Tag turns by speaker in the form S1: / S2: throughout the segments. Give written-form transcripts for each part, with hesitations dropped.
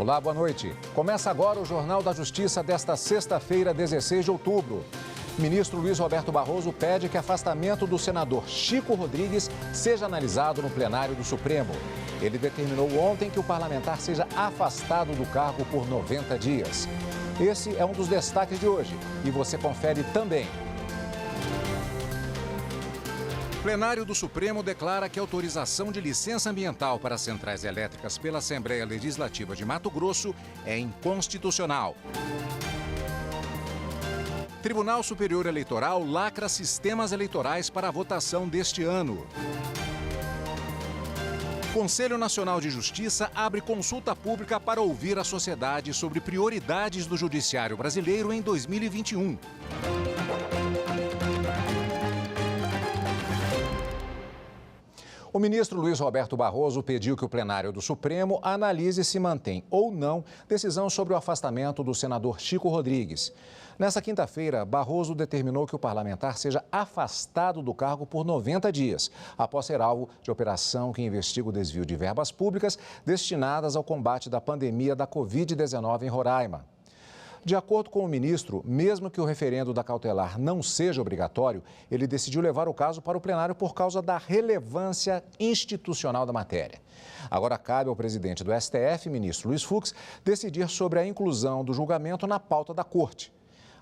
S1: Olá, boa noite. Começa agora o Jornal da Justiça desta sexta-feira, 16 de outubro. Ministro Luiz Roberto Barroso pede que afastamento do senador Chico Rodrigues seja analisado no plenário do Supremo. Ele determinou ontem que o parlamentar seja afastado do cargo por 90 dias. Esse é um dos destaques de hoje e você confere também. O plenário do Supremo declara que a autorização de licença ambiental para centrais elétricas pela Assembleia Legislativa de Mato Grosso é inconstitucional. Tribunal Superior Eleitoral lacra sistemas eleitorais para a votação deste ano. Conselho Nacional de Justiça abre consulta pública para ouvir a sociedade sobre prioridades do judiciário brasileiro em 2021. O ministro Luiz Roberto Barroso pediu que o plenário do Supremo analise se mantém ou não decisão sobre o afastamento do senador Chico Rodrigues. Nessa quinta-feira, Barroso determinou que o parlamentar seja afastado do cargo por 90 dias, após ser alvo de operação que investiga o desvio de verbas públicas destinadas ao combate da pandemia da Covid-19 em Roraima. De acordo com o ministro, mesmo que o referendo da cautelar não seja obrigatório, ele decidiu levar o caso para o plenário por causa da relevância institucional da matéria. Agora cabe ao presidente do STF, ministro Luiz Fux, decidir sobre a inclusão do julgamento na pauta da Corte.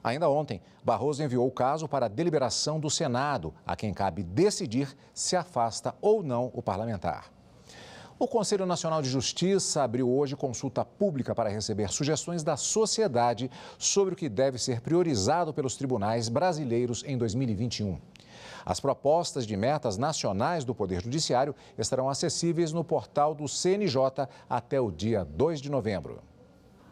S1: Ainda ontem, Barroso enviou o caso para a deliberação do Senado, a quem cabe decidir se afasta ou não o parlamentar. O Conselho Nacional de Justiça abriu hoje consulta pública para receber sugestões da sociedade sobre o que deve ser priorizado pelos tribunais brasileiros em 2021. As propostas de metas nacionais do Poder Judiciário estarão acessíveis no portal do CNJ até o dia 2 de novembro.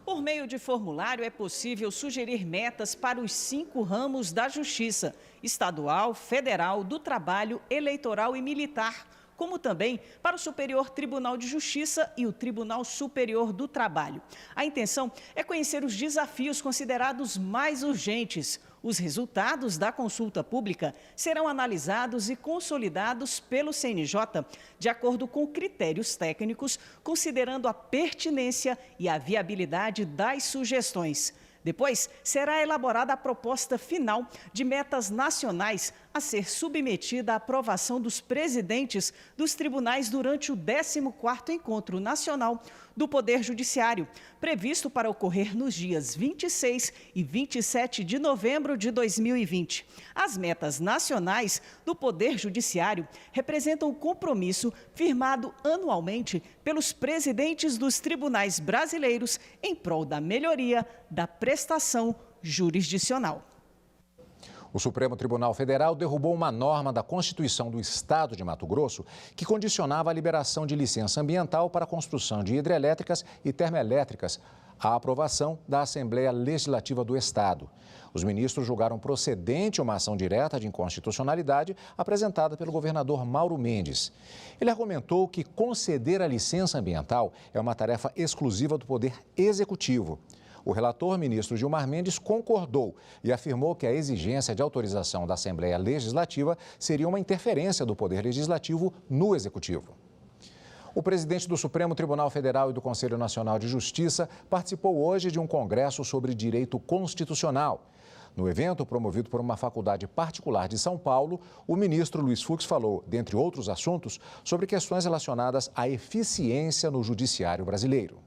S2: Por meio de formulário, é possível sugerir metas para os 5 ramos da Justiça: estadual, federal, do trabalho, eleitoral e militar, como também para o Superior Tribunal de Justiça e o Tribunal Superior do Trabalho. A intenção é conhecer os desafios considerados mais urgentes. Os resultados da consulta pública serão analisados e consolidados pelo CNJ de acordo com critérios técnicos, considerando a pertinência e a viabilidade das sugestões. Depois, será elaborada a proposta final de metas nacionais a ser submetida à aprovação dos presidentes dos tribunais durante o 14º Encontro Nacional do Poder Judiciário, previsto para ocorrer nos dias 26 e 27 de novembro de 2020. As metas nacionais do Poder Judiciário representam o compromisso firmado anualmente pelos presidentes dos tribunais brasileiros em prol da melhoria da prestação jurisdicional.
S1: O Supremo Tribunal Federal derrubou uma norma da Constituição do Estado de Mato Grosso que condicionava a liberação de licença ambiental para a construção de hidrelétricas e termoelétricas à aprovação da Assembleia Legislativa do Estado. Os ministros julgaram procedente uma ação direta de inconstitucionalidade apresentada pelo governador Mauro Mendes. Ele argumentou que conceder a licença ambiental é uma tarefa exclusiva do Poder Executivo. O relator, ministro Gilmar Mendes, concordou e afirmou que a exigência de autorização da Assembleia Legislativa seria uma interferência do Poder Legislativo no Executivo. O presidente do Supremo Tribunal Federal e do Conselho Nacional de Justiça participou hoje de um congresso sobre direito constitucional. No evento, promovido por uma faculdade particular de São Paulo, o ministro Luiz Fux falou, dentre outros assuntos, sobre questões relacionadas à eficiência no judiciário brasileiro.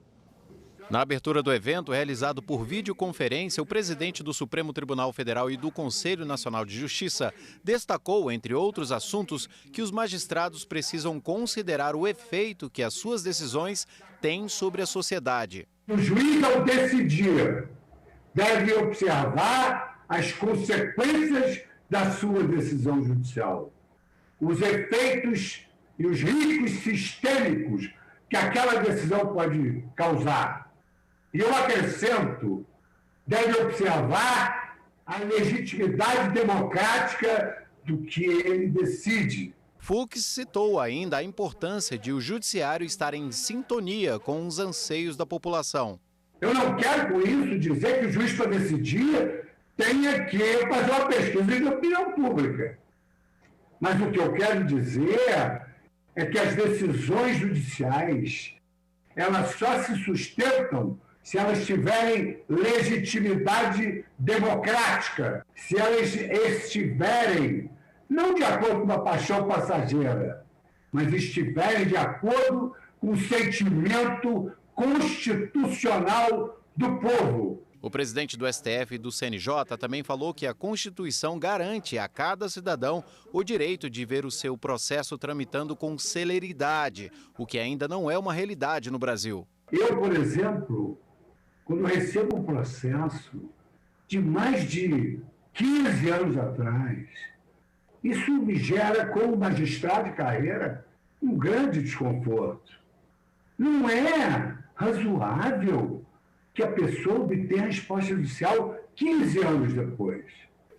S3: Na abertura do evento, realizado por videoconferência, o presidente do Supremo Tribunal Federal e do Conselho Nacional de Justiça destacou, entre outros assuntos, que os magistrados precisam considerar o efeito que as suas decisões têm sobre a sociedade.
S4: O juiz, ao decidir, deve observar as consequências da sua decisão judicial, os efeitos e os riscos sistêmicos que aquela decisão pode causar. E eu acrescento, deve observar a legitimidade democrática do que ele decide.
S3: Fux citou ainda a importância de o judiciário estar em sintonia com os anseios da população.
S4: Eu não quero com isso dizer que o juiz, para decidir, tenha que fazer uma pesquisa de opinião pública. Mas o que eu quero dizer é que as decisões judiciais elas só se sustentam se elas tiverem legitimidade democrática, se elas estiverem, não de acordo com uma paixão passageira, mas estiverem de acordo com o sentimento constitucional do povo.
S3: O presidente do STF e do CNJ também falou que a Constituição garante a cada cidadão o direito de ver o seu processo tramitando com celeridade, o que ainda não é uma realidade no Brasil.
S4: Eu, por exemplo, quando recebo um processo de mais de 15 anos atrás, isso me gera, como magistrado de carreira, um grande desconforto. Não é razoável que a pessoa obtenha a resposta judicial 15 anos depois.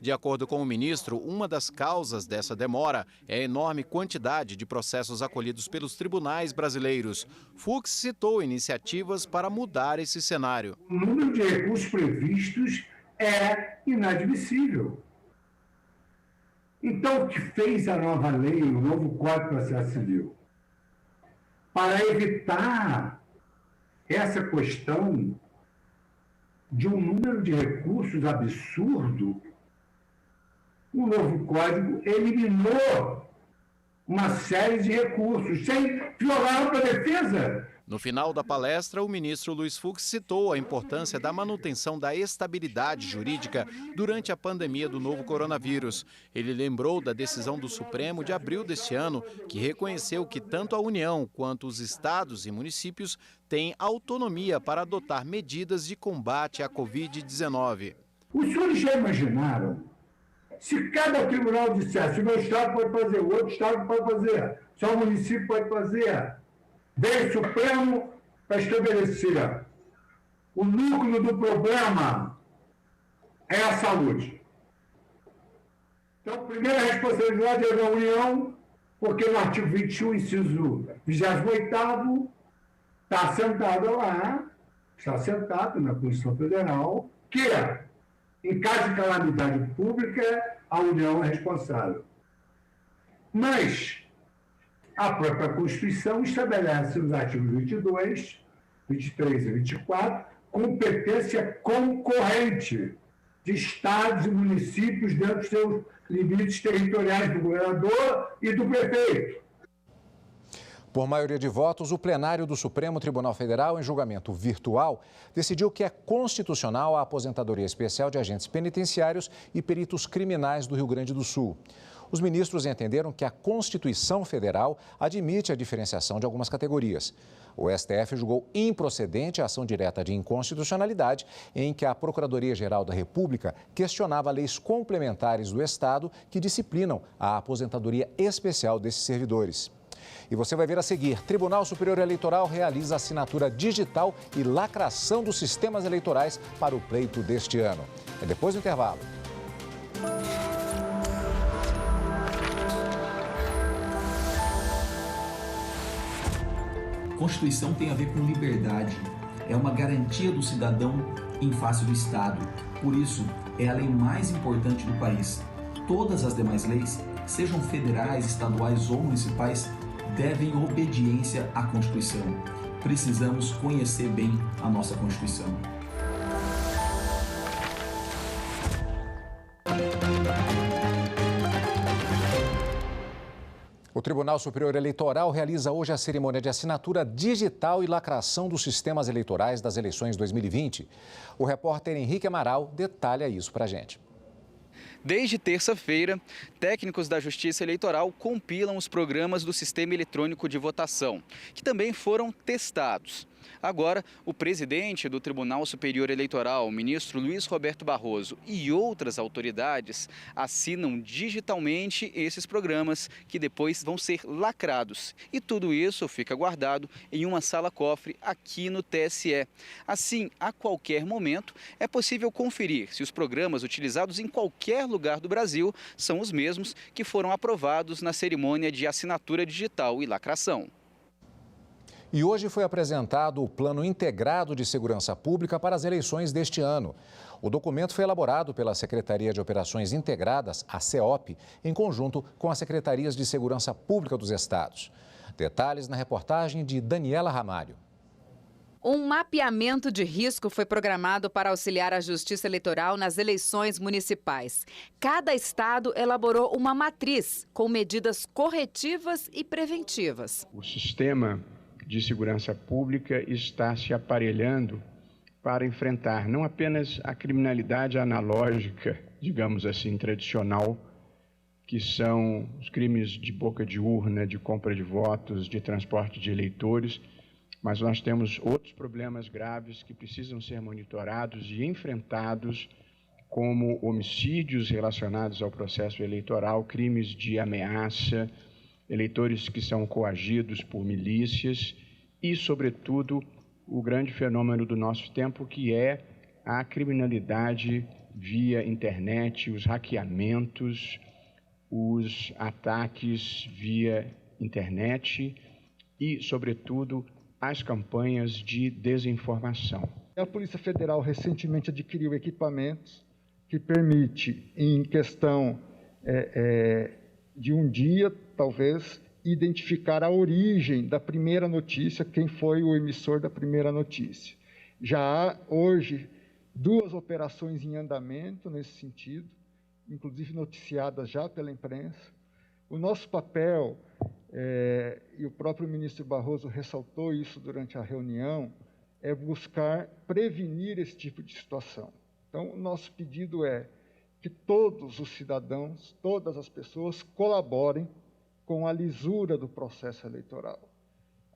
S3: De acordo com o ministro, uma das causas dessa demora é a enorme quantidade de processos acolhidos pelos tribunais brasileiros. Fux citou iniciativas para mudar esse cenário.
S4: O número de recursos previstos é inadmissível. Então, o que fez a nova lei, o novo Código de Processo Civil? Para evitar essa questão de um número de recursos absurdo, o novo Código eliminou uma série de recursos, sem violar a ampla defesa.
S3: No final da palestra, o ministro Luiz Fux citou a importância da manutenção da estabilidade jurídica durante a pandemia do novo coronavírus. Ele lembrou da decisão do Supremo de abril deste ano, que reconheceu que tanto a União quanto os estados e municípios têm autonomia para adotar medidas de combate à Covid-19.
S4: Os senhores já imaginaram? Se cada tribunal dissesse, o meu estado pode fazer, o outro estado pode fazer, só o município pode fazer, veio o Supremo para estabelecer o núcleo do problema é a saúde. Então, a primeira responsabilidade é da União, porque no artigo 21, inciso 28º, está assentado lá, está assentado na Constituição Federal, que em caso de calamidade pública, a União é responsável. Mas a própria Constituição estabelece nos artigos 22, 23 e 24, competência concorrente de estados e municípios dentro dos seus limites territoriais do governador e do prefeito.
S1: Por maioria de votos, o plenário do Supremo Tribunal Federal, em julgamento virtual, decidiu que é constitucional a aposentadoria especial de agentes penitenciários e peritos criminais do Rio Grande do Sul. Os ministros entenderam que a Constituição Federal admite a diferenciação de algumas categorias. O STF julgou improcedente a ação direta de inconstitucionalidade, em que a Procuradoria-Geral da República questionava leis complementares do Estado que disciplinam a aposentadoria especial desses servidores. E você vai ver a seguir: Tribunal Superior Eleitoral realiza assinatura digital e lacração dos sistemas eleitorais para o pleito deste ano. É depois do intervalo.
S5: Constituição tem a ver com liberdade. É uma garantia do cidadão em face do Estado. Por isso, é a lei mais importante do país. Todas as demais leis, sejam federais, estaduais ou municipais, devem obediência à Constituição. Precisamos conhecer bem a nossa Constituição.
S1: O Tribunal Superior Eleitoral realiza hoje a cerimônia de assinatura digital e lacração dos sistemas eleitorais das eleições 2020. O repórter Henrique Amaral detalha isso para a gente.
S6: Desde terça-feira, técnicos da Justiça Eleitoral compilam os programas do Sistema Eletrônico de Votação, que também foram testados. Agora, o presidente do Tribunal Superior Eleitoral, o ministro Luiz Roberto Barroso, e outras autoridades assinam digitalmente esses programas que depois vão ser lacrados. E tudo isso fica guardado em uma sala-cofre aqui no TSE. Assim, a qualquer momento, é possível conferir se os programas utilizados em qualquer lugar do Brasil são os mesmos que foram aprovados na cerimônia de assinatura digital e lacração.
S1: E hoje foi apresentado o Plano Integrado de Segurança Pública para as eleições deste ano. O documento foi elaborado pela Secretaria de Operações Integradas, a CEOP, em conjunto com as Secretarias de Segurança Pública dos Estados. Detalhes na reportagem de Daniela Ramalho.
S7: Um mapeamento de risco foi programado para auxiliar a Justiça Eleitoral nas eleições municipais. Cada estado elaborou uma matriz com medidas corretivas e preventivas.
S8: O sistema de segurança pública está se aparelhando para enfrentar não apenas a criminalidade analógica, digamos assim, tradicional, que são os crimes de boca de urna, de compra de votos, de transporte de eleitores, mas nós temos outros problemas graves que precisam ser monitorados e enfrentados, como homicídios relacionados ao processo eleitoral, crimes de ameaça, eleitores que são coagidos por milícias e, sobretudo, o grande fenômeno do nosso tempo, que é a criminalidade via internet, os hackeamentos, os ataques via internet e, sobretudo, as campanhas de desinformação.
S9: A Polícia Federal recentemente adquiriu equipamentos que permite, em questão de um dia, talvez, identificar a origem da primeira notícia, quem foi o emissor da primeira notícia. Já há, hoje, 2 operações em andamento nesse sentido, inclusive noticiadas já pela imprensa. O nosso papel, e o próprio ministro Barroso ressaltou isso durante a reunião, é buscar prevenir esse tipo de situação. Então, o nosso pedido é que todos os cidadãos, todas as pessoas colaborem com a lisura do processo eleitoral.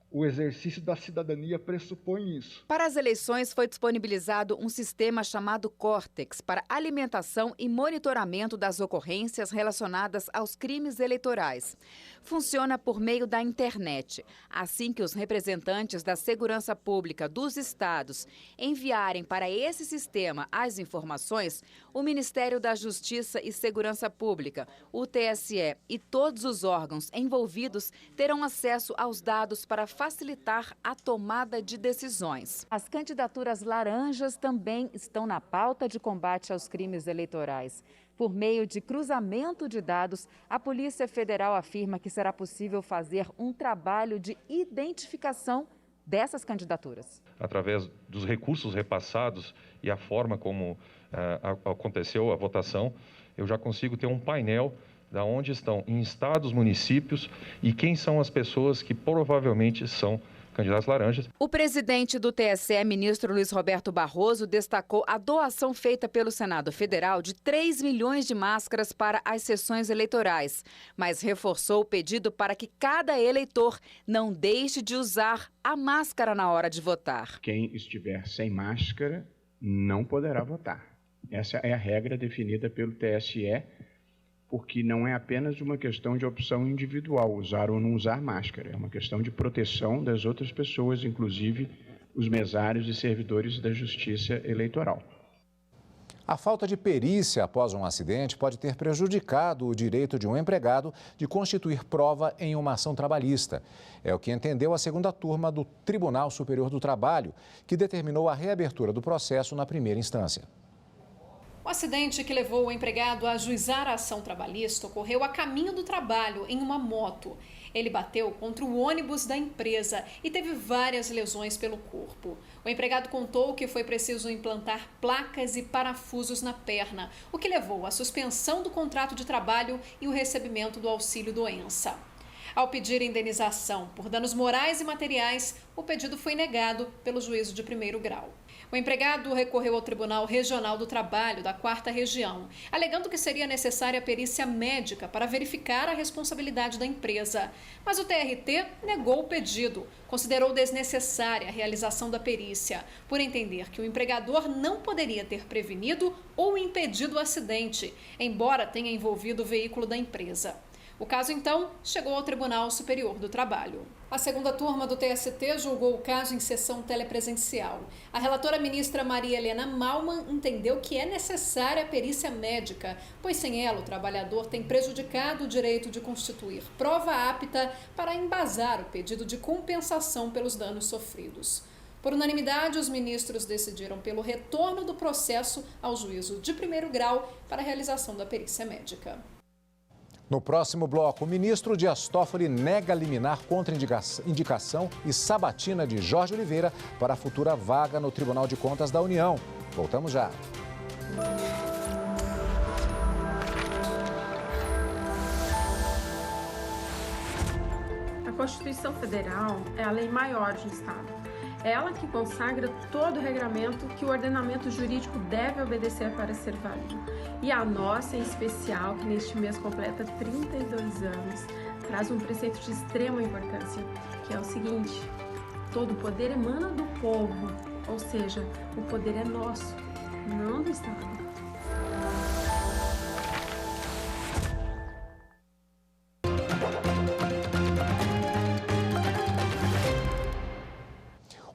S9: O exercício da cidadania pressupõe isso.
S7: Para as eleições foi disponibilizado um sistema chamado Córtex para alimentação e monitoramento das ocorrências relacionadas aos crimes eleitorais. Funciona por meio da internet. Assim que os representantes da segurança pública dos estados enviarem para esse sistema as informações, o Ministério da Justiça e Segurança Pública, o TSE e todos os órgãos envolvidos terão acesso aos dados para facilitar a tomada de decisões. As candidaturas laranjas também estão na pauta de combate aos crimes eleitorais. Por meio de cruzamento de dados, a Polícia Federal afirma que será possível fazer um trabalho de identificação dessas candidaturas.
S10: Através dos recursos repassados e a forma como aconteceu a votação, eu já consigo ter um painel da onde estão em estados, municípios e quem são as pessoas que provavelmente são candidatos laranjas.
S7: O presidente do TSE, ministro Luiz Roberto Barroso, destacou a doação feita pelo Senado Federal de 3 milhões de máscaras para as sessões eleitorais, mas reforçou o pedido para que cada eleitor não deixe de usar a máscara na hora de votar.
S8: Quem estiver sem máscara não poderá votar. Essa é a regra definida pelo TSE, porque não é apenas uma questão de opção individual, usar ou não usar máscara. É uma questão de proteção das outras pessoas, inclusive os mesários e servidores da Justiça Eleitoral.
S1: A falta de perícia após um acidente pode ter prejudicado o direito de um empregado de constituir prova em uma ação trabalhista. É o que entendeu a segunda turma do Tribunal Superior do Trabalho, que determinou a reabertura do processo na primeira instância.
S11: O acidente que levou o empregado a ajuizar a ação trabalhista ocorreu a caminho do trabalho em uma moto. Ele bateu contra o ônibus da empresa e teve várias lesões pelo corpo. O empregado contou que foi preciso implantar placas e parafusos na perna, o que levou à suspensão do contrato de trabalho e o recebimento do auxílio-doença. Ao pedir indenização por danos morais e materiais, o pedido foi negado pelo juízo de primeiro grau. O empregado recorreu ao Tribunal Regional do Trabalho da 4ª Região, alegando que seria necessária a perícia médica para verificar a responsabilidade da empresa. Mas o TRT negou o pedido, considerou desnecessária a realização da perícia, por entender que o empregador não poderia ter prevenido ou impedido o acidente, embora tenha envolvido o veículo da empresa. O caso, então, chegou ao Tribunal Superior do Trabalho. A segunda turma do TST julgou o caso em sessão telepresencial. A relatora ministra Maria Helena Malman entendeu que é necessária a perícia médica, pois sem ela o trabalhador tem prejudicado o direito de constituir prova apta para embasar o pedido de compensação pelos danos sofridos. Por unanimidade, os ministros decidiram pelo retorno do processo ao juízo de primeiro grau para a realização da perícia médica.
S1: No próximo bloco, o ministro Dias Toffoli nega liminar contra indicação e sabatina de Jorge Oliveira para a futura vaga no Tribunal de Contas da União. Voltamos já.
S12: A Constituição Federal é a lei maior de um Estado. É ela que consagra todo o regramento que o ordenamento jurídico deve obedecer para ser válido. E a nossa, em especial, que neste mês completa 32 anos, traz um preceito de extrema importância, que é o seguinte: todo poder emana do povo, ou seja, o poder é nosso, não do Estado.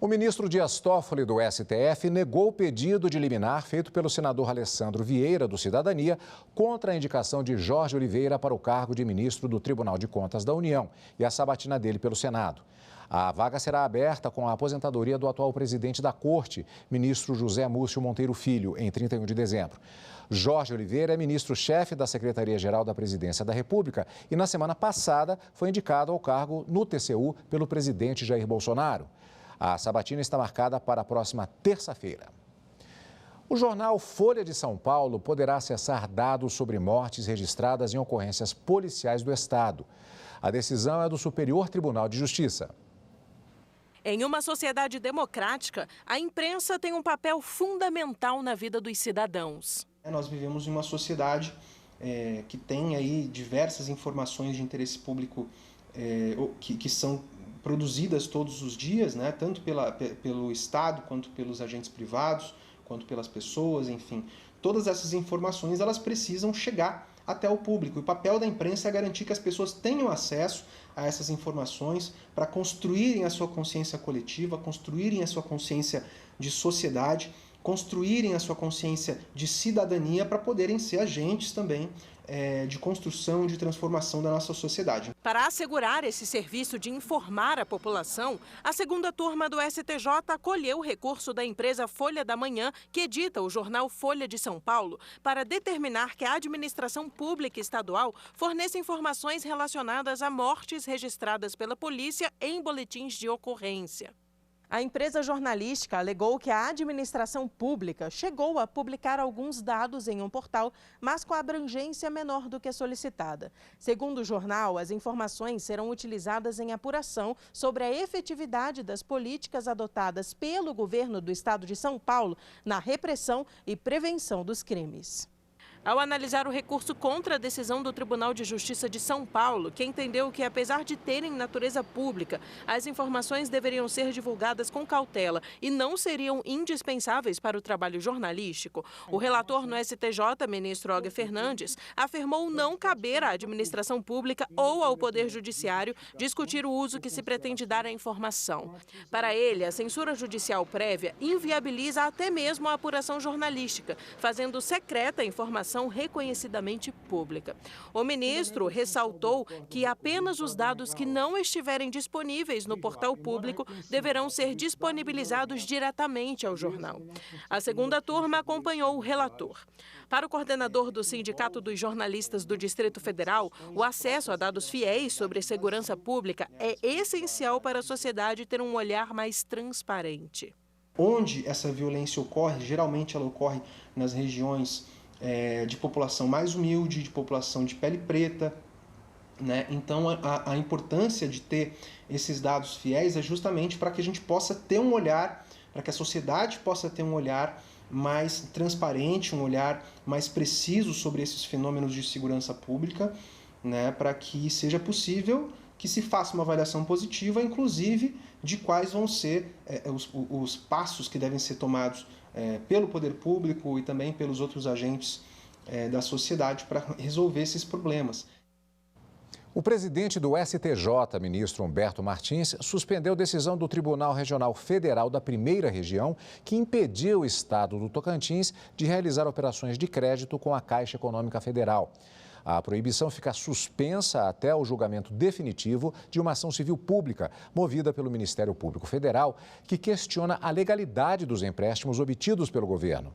S1: O ministro Dias Toffoli, do STF, negou o pedido de liminar feito pelo senador Alessandro Vieira, do Cidadania, contra a indicação de Jorge Oliveira para o cargo de ministro do Tribunal de Contas da União e a sabatina dele pelo Senado. A vaga será aberta com a aposentadoria do atual presidente da Corte, ministro José Múcio Monteiro Filho, em 31 de dezembro. Jorge Oliveira é ministro-chefe da Secretaria-Geral da Presidência da República e, na semana passada, foi indicado ao cargo no TCU pelo presidente Jair Bolsonaro. A sabatina está marcada para a próxima terça-feira. O jornal Folha de São Paulo poderá acessar dados sobre mortes registradas em ocorrências policiais do Estado. A decisão é do Superior Tribunal de Justiça.
S13: Em uma sociedade democrática, a imprensa tem um papel fundamental na vida dos cidadãos.
S14: Nós vivemos em uma sociedade que tem aí diversas informações de interesse público que são produzidas todos os dias, né? Tanto pelo Estado, quanto pelos agentes privados, quanto pelas pessoas, enfim. Todas essas informações elas precisam chegar até o público. O papel da imprensa é garantir que as pessoas tenham acesso a essas informações para construírem a sua consciência coletiva, construírem a sua consciência de sociedade, construírem a sua consciência de cidadania para poderem ser agentes também de construção, de transformação da nossa sociedade.
S13: Para assegurar esse serviço de informar a população, a segunda turma do STJ acolheu o recurso da empresa Folha da Manhã, que edita o jornal Folha de São Paulo, para determinar que a administração pública estadual forneça informações relacionadas a mortes registradas pela polícia em boletins de ocorrência. A empresa jornalística alegou que a administração pública chegou a publicar alguns dados em um portal, mas com abrangência menor do que a solicitada. Segundo o jornal, as informações serão utilizadas em apuração sobre a efetividade das políticas adotadas pelo governo do estado de São Paulo na repressão e prevenção dos crimes. Ao analisar o recurso contra a decisão do Tribunal de Justiça de São Paulo, que entendeu que, apesar de terem natureza pública, as informações deveriam ser divulgadas com cautela e não seriam indispensáveis para o trabalho jornalístico, o relator no STJ, ministro Olga Fernandes, afirmou não caber à administração pública ou ao Poder Judiciário discutir o uso que se pretende dar à informação. Para ele, a censura judicial prévia inviabiliza até mesmo a apuração jornalística, fazendo secreta a informação reconhecidamente pública. O ministro ressaltou que apenas os dados que não estiverem disponíveis no portal público deverão ser disponibilizados diretamente ao jornal. A segunda turma acompanhou o relator. Para o coordenador do Sindicato dos Jornalistas do Distrito Federal, o acesso a dados fiéis sobre segurança pública é essencial para a sociedade ter um olhar mais transparente.
S14: Onde essa violência ocorre, geralmente ela ocorre nas regiões de população mais humilde, de população de pele preta, né? Então a importância de ter esses dados fiéis é justamente para que a gente possa ter um olhar, para que a sociedade possa ter um olhar mais transparente, um olhar mais preciso sobre esses fenômenos de segurança pública, né? Para que seja possível que se faça uma avaliação positiva, inclusive de quais vão ser os passos que devem ser tomados pelo poder público e também pelos outros agentes da sociedade para resolver esses problemas.
S1: O presidente do STJ, ministro Humberto Martins, suspendeu decisão do Tribunal Regional Federal da Primeira Região, que impediu o estado do Tocantins de realizar operações de crédito com a Caixa Econômica Federal. A proibição fica suspensa até o julgamento definitivo de uma ação civil pública, movida pelo Ministério Público Federal, que questiona a legalidade dos empréstimos obtidos pelo governo.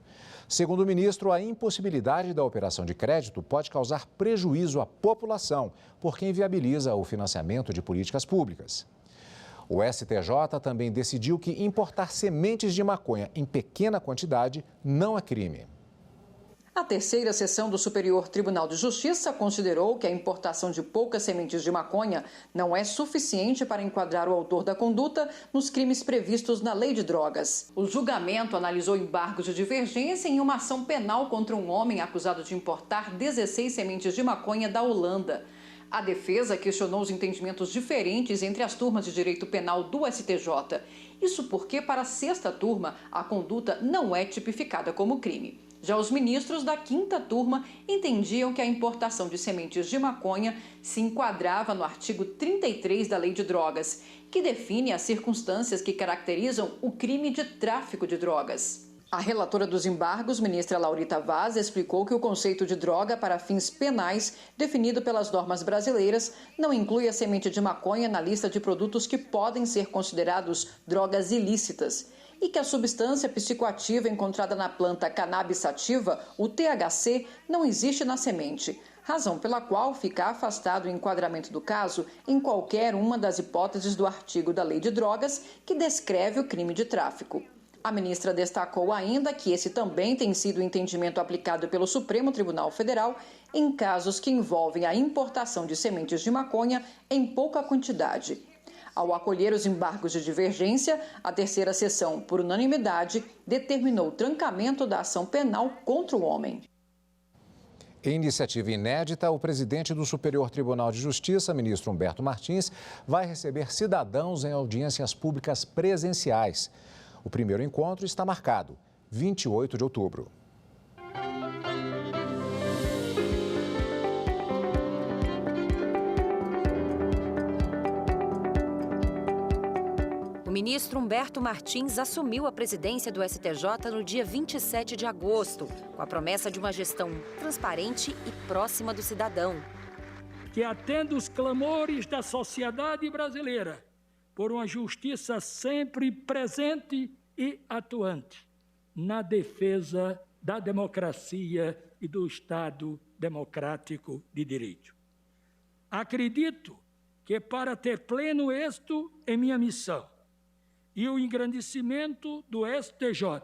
S1: Segundo o ministro, a impossibilidade da operação de crédito pode causar prejuízo à população, porque inviabiliza o financiamento de políticas públicas. O STJ também decidiu que importar sementes de maconha em pequena quantidade não é crime.
S15: A terceira sessão do Superior Tribunal de Justiça considerou que a importação de poucas sementes de maconha não é suficiente para enquadrar o autor da conduta nos crimes previstos na Lei de Drogas. O julgamento analisou embargos de divergência em uma ação penal contra um homem acusado de importar 16 sementes de maconha da Holanda. A defesa questionou os entendimentos diferentes entre as turmas de direito penal do STJ. Isso porque, para a sexta turma, a conduta não é tipificada como crime. Já os ministros da quinta turma entendiam que a importação de sementes de maconha se enquadrava no artigo 33 da Lei de Drogas, que define as circunstâncias que caracterizam o crime de tráfico de drogas. A relatora dos embargos, ministra Laurita Vaz, explicou que o conceito de droga para fins penais, definido pelas normas brasileiras, não inclui a semente de maconha na lista de produtos que podem ser considerados drogas ilícitas e que a substância psicoativa encontrada na planta cannabis sativa, o THC, não existe na semente, razão pela qual fica afastado o enquadramento do caso em qualquer uma das hipóteses do artigo da Lei de Drogas que descreve o crime de tráfico. A ministra destacou ainda que esse também tem sido o entendimento aplicado pelo Supremo Tribunal Federal em casos que envolvem a importação de sementes de maconha em pouca quantidade. Ao acolher os embargos de divergência, a terceira sessão, por unanimidade, determinou o trancamento da ação penal contra o homem.
S1: Em iniciativa inédita, o presidente do Superior Tribunal de Justiça, ministro Humberto Martins, vai receber cidadãos em audiências públicas presenciais. O primeiro encontro está marcado, 28 de outubro.
S16: O ministro Humberto Martins assumiu a presidência do STJ no dia 27 de agosto, com a promessa de uma gestão transparente e próxima do cidadão.
S17: Que atenda os clamores da sociedade brasileira por uma justiça sempre presente e atuante na defesa da democracia e do Estado democrático de direito. Acredito que para ter pleno êxito em minha missão e o engrandecimento do STJ,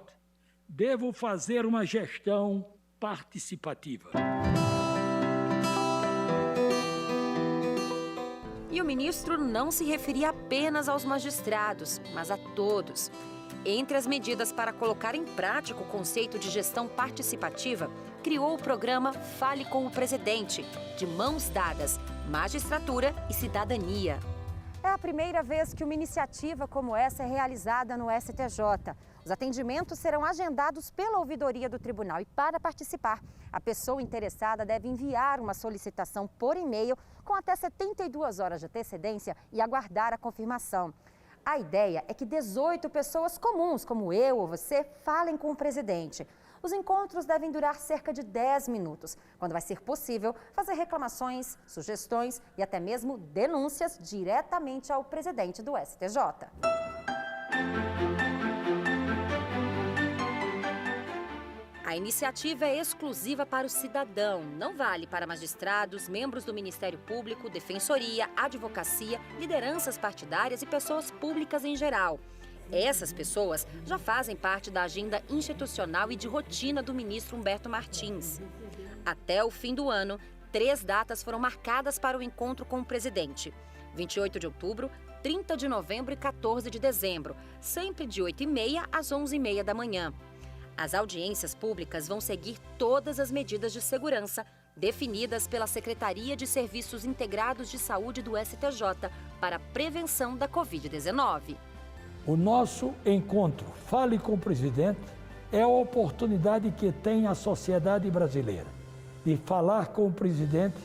S17: devo fazer uma gestão participativa.
S16: E o ministro não se referia apenas aos magistrados, mas a todos. Entre as medidas para colocar em prática o conceito de gestão participativa, criou o programa Fale com o Presidente, de mãos dadas, magistratura e cidadania.
S18: É a primeira vez que uma iniciativa como essa é realizada no STJ. Os atendimentos serão agendados pela ouvidoria do tribunal e, para participar, a pessoa interessada deve enviar uma solicitação por e-mail com até 72 horas de antecedência e aguardar a confirmação. A ideia é que 18 pessoas comuns, como eu ou você, falem com o presidente. Os encontros devem durar cerca de 10 minutos, quando vai ser possível fazer reclamações, sugestões e até mesmo denúncias diretamente ao presidente do STJ.
S16: A iniciativa é exclusiva para o cidadão, não vale para magistrados, membros do Ministério Público, defensoria, advocacia, lideranças partidárias e pessoas públicas em geral. Essas pessoas já fazem parte da agenda institucional e de rotina do ministro Humberto Martins. Até o fim do ano, 3 datas foram marcadas para o encontro com o presidente: 28 de outubro, 30 de novembro e 14 de dezembro, sempre de 8h30 às 11h30 da manhã. As audiências públicas vão seguir todas as medidas de segurança definidas pela Secretaria de Serviços Integrados de Saúde do STJ para a prevenção da Covid-19.
S17: O nosso encontro Fale com o Presidente é a oportunidade que tem a sociedade brasileira de falar com o presidente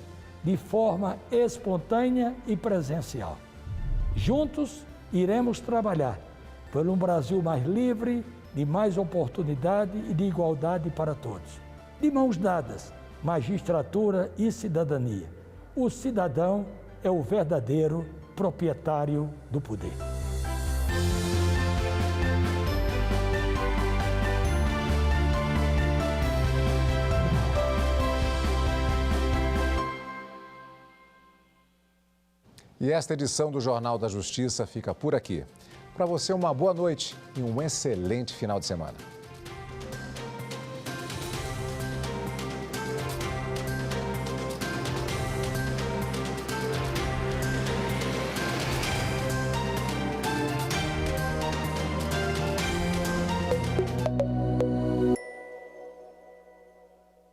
S17: de forma espontânea e presencial. Juntos iremos trabalhar por um Brasil mais livre, de mais oportunidade e de igualdade para todos. De mãos dadas, magistratura e cidadania. O cidadão é o verdadeiro proprietário do poder.
S1: E esta edição do Jornal da Justiça fica por aqui. Para você, uma boa noite e um excelente final de semana.